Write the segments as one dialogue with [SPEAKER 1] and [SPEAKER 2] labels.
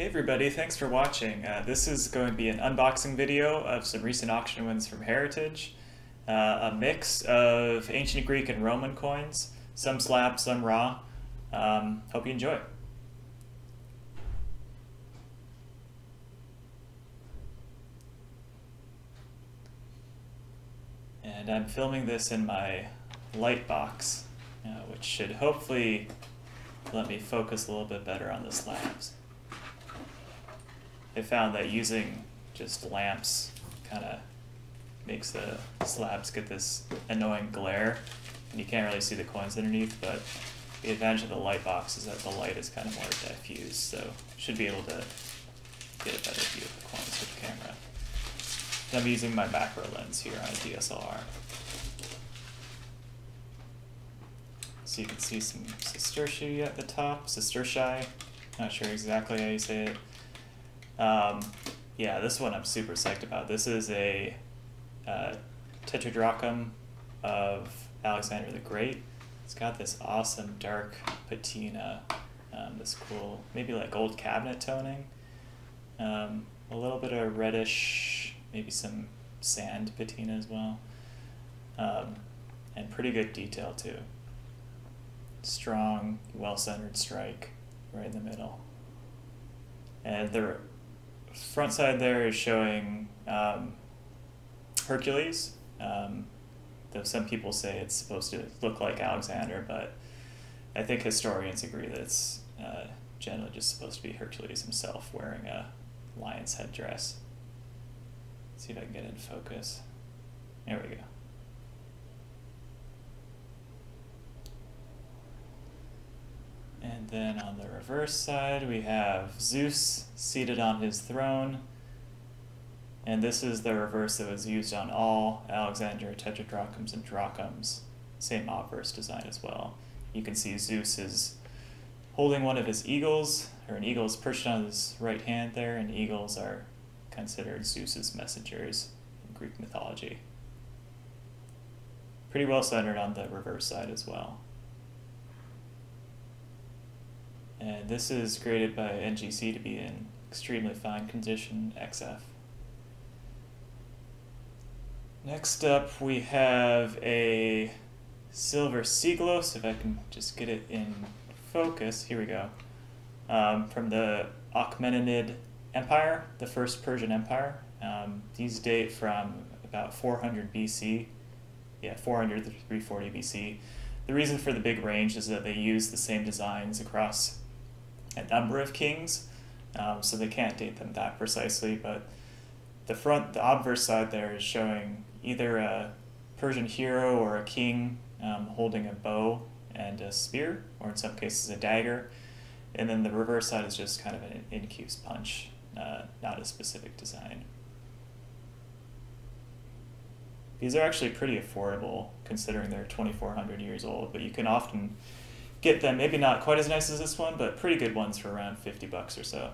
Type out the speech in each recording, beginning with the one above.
[SPEAKER 1] Hey everybody, thanks for watching. This is going to be an unboxing video of some recent auction wins from Heritage. A mix of ancient Greek and Roman coins, some slab, some raw. Hope you enjoy. And I'm filming this in my light box, which should hopefully let me focus a little bit better on the slabs. I found that using just lamps kind of makes the slabs get this annoying glare, and you can't really see the coins underneath, but the advantage of the light box is that the light is kind of more diffused, so should be able to get a better view of the coins with the camera. And I'm using my macro lens here on a DSLR. So you can see some sestertii at the top, sestertii, not sure exactly how you say it. Yeah, this one I'm super psyched about. This is a tetradrachm of Alexander the Great. It's got this awesome dark patina, this cool, maybe like old cabinet toning, a little bit of reddish, maybe some sand patina as well, and pretty good detail too. Strong, well-centered strike right in the middle. And the front side there is showing Hercules, though some people say it's supposed to look like Alexander, but I think historians agree that it's generally just supposed to be Hercules himself wearing a lion's headdress. Let's see if I can get it in focus. There we go. And then on the reverse side, we have Zeus seated on his throne. And this is the reverse that was used on all Alexander tetradrachms and drachms. Same obverse design as well. You can see Zeus is holding one of his eagles, or an eagle is perched on his right hand there, and eagles are considered Zeus's messengers in Greek mythology. Pretty well centered on the reverse side as well. And this is graded by NGC to be in extremely fine condition, XF. Next up we have a silver siglos, if I can just get it in focus, here we go, from the Achaemenid Empire, the first Persian Empire. These date from about 400 BC, 400 to 340 BC. The reason for the big range is that they use the same designs across a number of kings, so they can't date them that precisely, but the obverse side there is showing either a Persian hero or a king holding a bow and a spear, or in some cases a dagger, and then the reverse side is just kind of an incuse punch, not a specific design. These are actually pretty affordable considering they're 2,400 years old, but you can often get them, maybe not quite as nice as this one, but pretty good ones for around 50 bucks or so.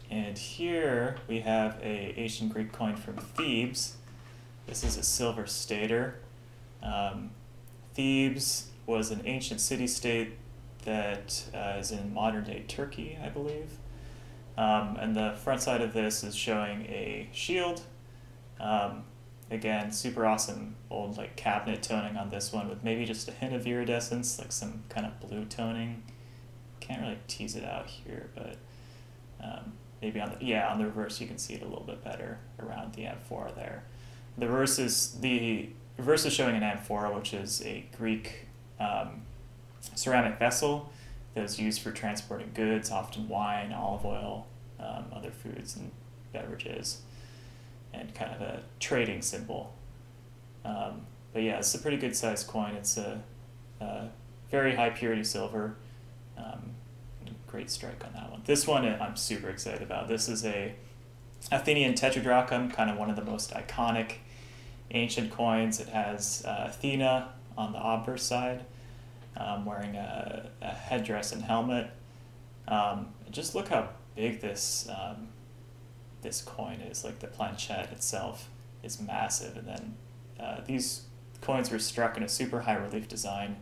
[SPEAKER 1] And here we have a ancient Greek coin from Thebes. This is a silver stater. Thebes was an ancient city-state that is in modern-day Turkey, I believe. And the front side of this is showing a shield. Again, super awesome old like cabinet toning on this one with maybe just a hint of iridescence, like some kind of blue toning. Can't really tease it out here, but maybe on the reverse you can see it a little bit better around the amphora there. The reverse is showing an amphora, which is a Greek ceramic vessel that was used for transporting goods, often wine, olive oil, other foods and beverages, and kind of a trading symbol. But yeah, it's a pretty good sized coin. It's a very high purity silver. Great strike on that one. This one I'm super excited about. This is a Athenian tetradrachm, kind of one of the most iconic ancient coins. It has Athena on the obverse side, wearing a headdress and helmet. Just look how big this this coin is. Like the planchette itself is massive, and then these coins were struck in a super high relief design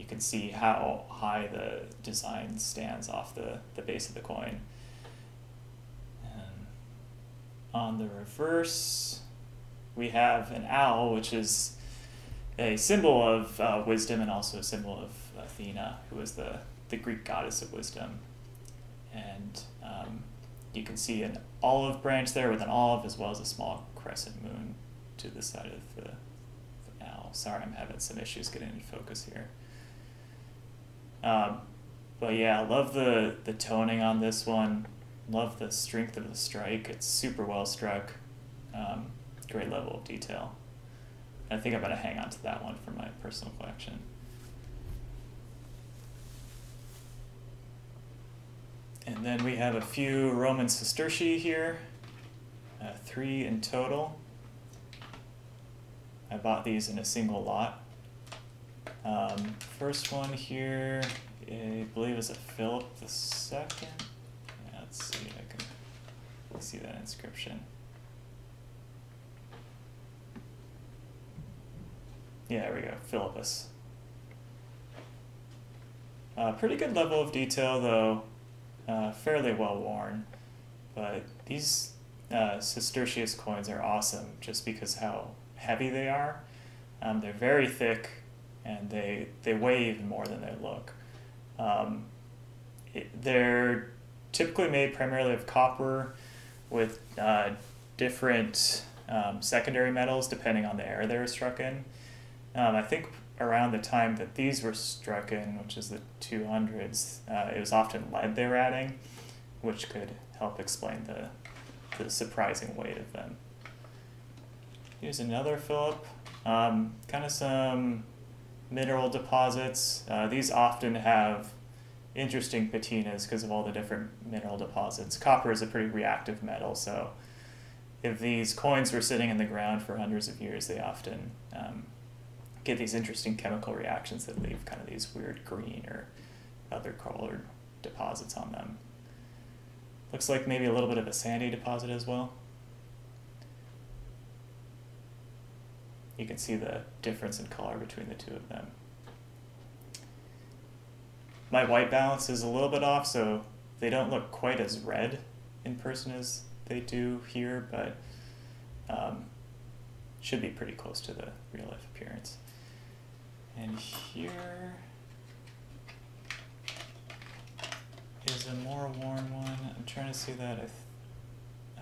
[SPEAKER 1] you can see how high the design stands off the base of the coin. And on the reverse, we have an owl, which is a symbol of wisdom and also a symbol of Athena, who was the Greek goddess of wisdom. And you can see an olive branch there with an olive, as well as a small crescent moon to the side of the owl. Sorry, I'm having some issues getting into focus here. But yeah, I love the toning on this one. Love the strength of the strike. It's super well struck. Great level of detail. I think I'm going to hang on to that one for my personal collection. And then we have a few Roman sestertii here, 3 in total. I bought these in a single lot. First one here, I believe is a Philip II. Yeah, let's see if I can see that inscription. Yeah, there we go, Philippus. Pretty good level of detail though, fairly well worn, but these Sestertius coins are awesome just because how heavy they are. They're very thick and they weigh even more than they look. They're typically made primarily of copper with different secondary metals depending on the era they were struck in. I think around the time that these were struck in, which is the 200s, it was often lead they were adding, which could help explain the surprising weight of them. Here's another Philip, kind of some mineral deposits. These often have interesting patinas because of all the different mineral deposits. Copper is a pretty reactive metal, so if these coins were sitting in the ground for hundreds of years, they often get these interesting chemical reactions that leave kind of these weird green or other colored deposits on them. Looks like maybe a little bit of a sandy deposit as well. You can see the difference in color between the two of them. My white balance is a little bit off, so they don't look quite as red in person as they do here, but should be pretty close to the real life appearance. And here is a more worn one. I'm trying to see that.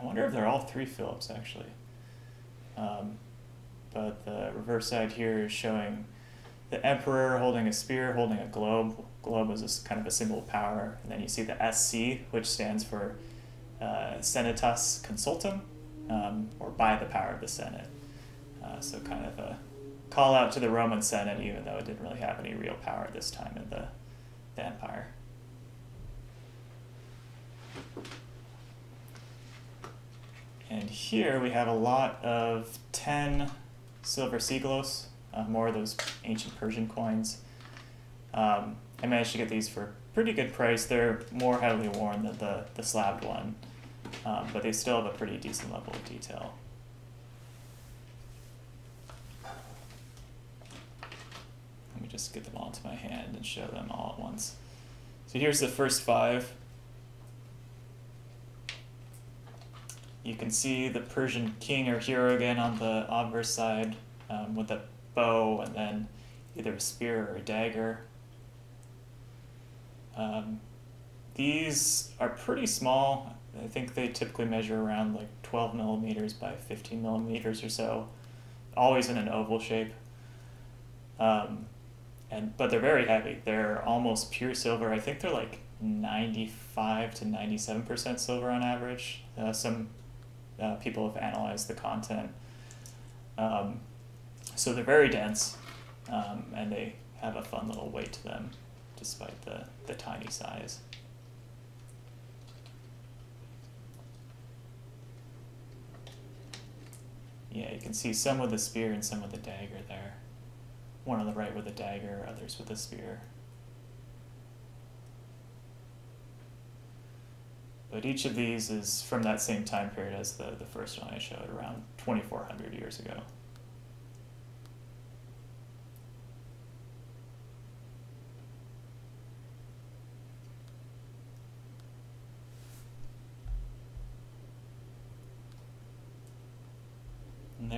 [SPEAKER 1] I wonder if they're all 3 Philips actually. But the reverse side here is showing the emperor holding a spear, holding a globe. Globe is kind of a symbol of power. And then you see the SC, which stands for Senatus Consultum, or by the power of the Senate. So kind of a call out to the Roman Senate, even though it didn't really have any real power at this time in the empire. And here we have a lot of 10 silver siglos, more of those ancient Persian coins. I managed to get these for a pretty good price. They're more heavily worn than the slabbed one, but they still have a pretty decent level of detail. Let me just get them all into my hand and show them all at once. So here's the first 5. You can see the Persian king or hero again on the obverse side with a bow and then either a spear or a dagger. These are pretty small. I think they typically measure around like 12 millimeters by 15 millimeters or so, always in an oval shape. But they're very heavy. They're almost pure silver. I think they're like 95 to 97% silver on average. Some people have analyzed the content. So they're very dense, and they have a fun little weight to them, despite the tiny size. Yeah, you can see some with a spear and some with a dagger there. One on the right with a dagger, others with a spear. But each of these is from that same time period as the first one I showed, around 2,400 years ago.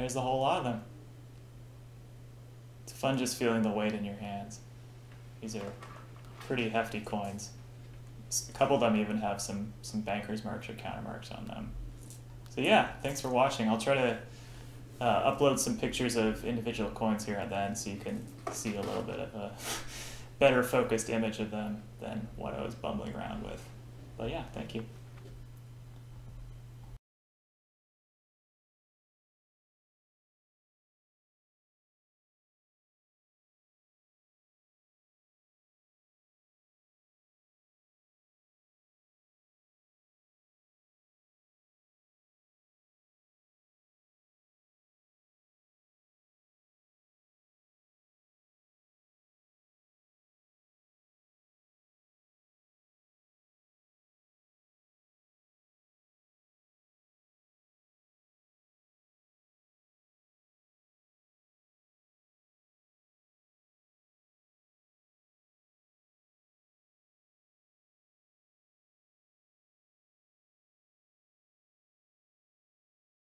[SPEAKER 1] there's a whole lot of them. It's fun just feeling the weight in your hands. These are pretty hefty coins. A couple of them even have some banker's marks or counter marks on them. So yeah, thanks for watching. I'll try to upload some pictures of individual coins here and then so you can see a little bit of a better focused image of them than what I was bumbling around with. But yeah, thank you.